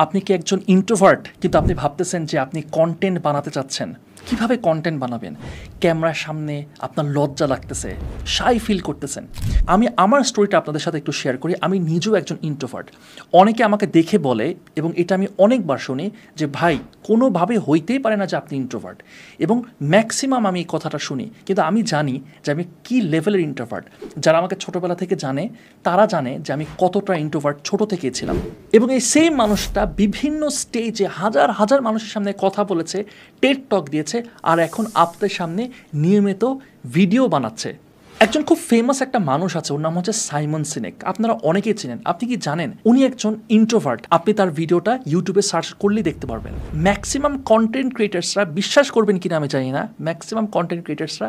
আপনি কি একজন ইন্ট্রোভার্ট কিন্তু আপনি ভাবতেছেন যে আপনি কন্টেন্ট বানাতে চাচ্ছেন? কিভাবে কন্টেন্ট বানাবেন? ক্যামেরার সামনে আপনার লজ্জা লাগতেছে, শাই ফিল করতেছেন। আমি আমার স্টোরিটা আপনাদের সাথে একটু শেয়ার করি। আমি নিজেও একজন ইন্ট্রোভার্ট। অনেকে আমাকে দেখে বলে, এবং এটা আমি অনেকবার শুনি, যে ভাই কোনোভাবে হইতেই পারে না যে আপনি ইন্ট্রোভার্ট। এবং ম্যাক্সিমাম আমি এই কথাটা শুনি, কিন্তু আমি জানি যে আমি কী লেভেলের ইন্ট্রোভার্ট। যারা আমাকে ছোটোবেলা থেকে জানে তারা জানে যে আমি কতটা ইন্ট্রোভার্ট ছোটো থেকেই ছিলাম। এবং এই সেম মানুষটা বিভিন্ন স্টেজে হাজার হাজার মানুষের সামনে কথা বলেছে, টেড টক দিয়েছে, আর এখন আপনাদের সামনে নিয়মিত ভিডিও বানাচ্ছে। একজন খুব ফেমাস একটা মানুষ আছে, ওর নাম হচ্ছে সাইমন সিনেক। আপনারা অনেকেই চিনেন। আপনি কি জানেন উনি একজন ইন্ট্রোভার্ট? আপনি তার ভিডিওটা ইউটিউবে সার্চ করলেই দেখতে পারবেন। ম্যাক্সিমাম কন্টেন্ট ক্রিয়েটার্সরা, বিশ্বাস করবেন কিনা আমি জানি না, ম্যাক্সিমাম কন্টেন্ট ক্রিয়েটার্সরা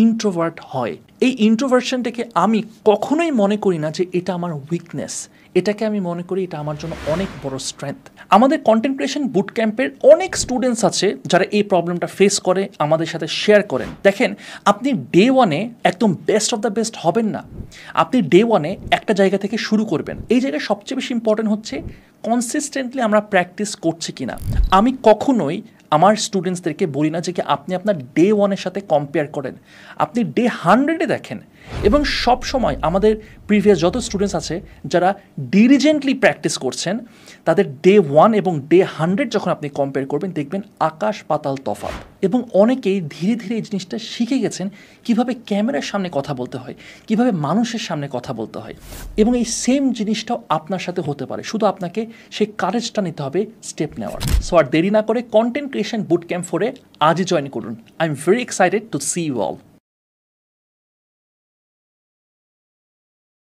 ইন্ট্রোভার্ট হয়। এই ইন্ট্রোভার্সনটাকে আমি কখনোই মনে করি না যে এটা আমার উইকনেস। এটাকে আমি মনে করি এটা আমার জন্য অনেক বড় স্ট্রেংথ। আমাদের কন্টেন্ট ক্রিয়েশন বুট ক্যাম্পের অনেক স্টুডেন্টস আছে যারা এই প্রবলেমটা ফেস করে, আমাদের সাথে শেয়ার করেন। দেখেন, আপনি ডে ওয়ানে একদম বেস্ট অফ দ্য বেস্ট হবেন না। আপনি ডে ওয়ানে একটা জায়গা থেকে শুরু করবেন। এই জায়গায় সবচেয়ে বেশি ইম্পর্টেন্ট হচ্ছে কনসিস্টেন্টলি আমরা প্র্যাকটিস করছি কিনা। আমি কখনোই আমার স্টুডেন্টসদেরকে বলি না যে কি আপনি আপনার ডে ওয়ানের সাথে কম্পেয়ার করেন, আপনি ডে 100-এ দেখেন। এবং সব সময় আমাদের প্রিভিয়াস যত স্টুডেন্টস আছে যারা ডিলিজেন্টলি প্র্যাকটিস করছেন, তাদের ডে 1 এবং ডে 100 যখন আপনি কম্পেয়ার করবেন, দেখবেন আকাশ পাতাল তফাৎ। এবং অনেকেই ধীরে ধীরে এই জিনিসটা শিখে গেছেন, কিভাবে ক্যামেরার সামনে কথা বলতে হয়, কিভাবে মানুষের সামনে কথা বলতে হয়। এবং এই সেম জিনিসটাও আপনার সাথে হতে পারে, শুধু আপনাকে সেই কারেজটা নিতে হবে স্টেপ নেওয়ার। সো আর দেরি না করে কন্টেন্ট ক্রিয়েশন বুট ক্যাম্প 4-এ আজই জয়েন করুন। I am very excited to see you all.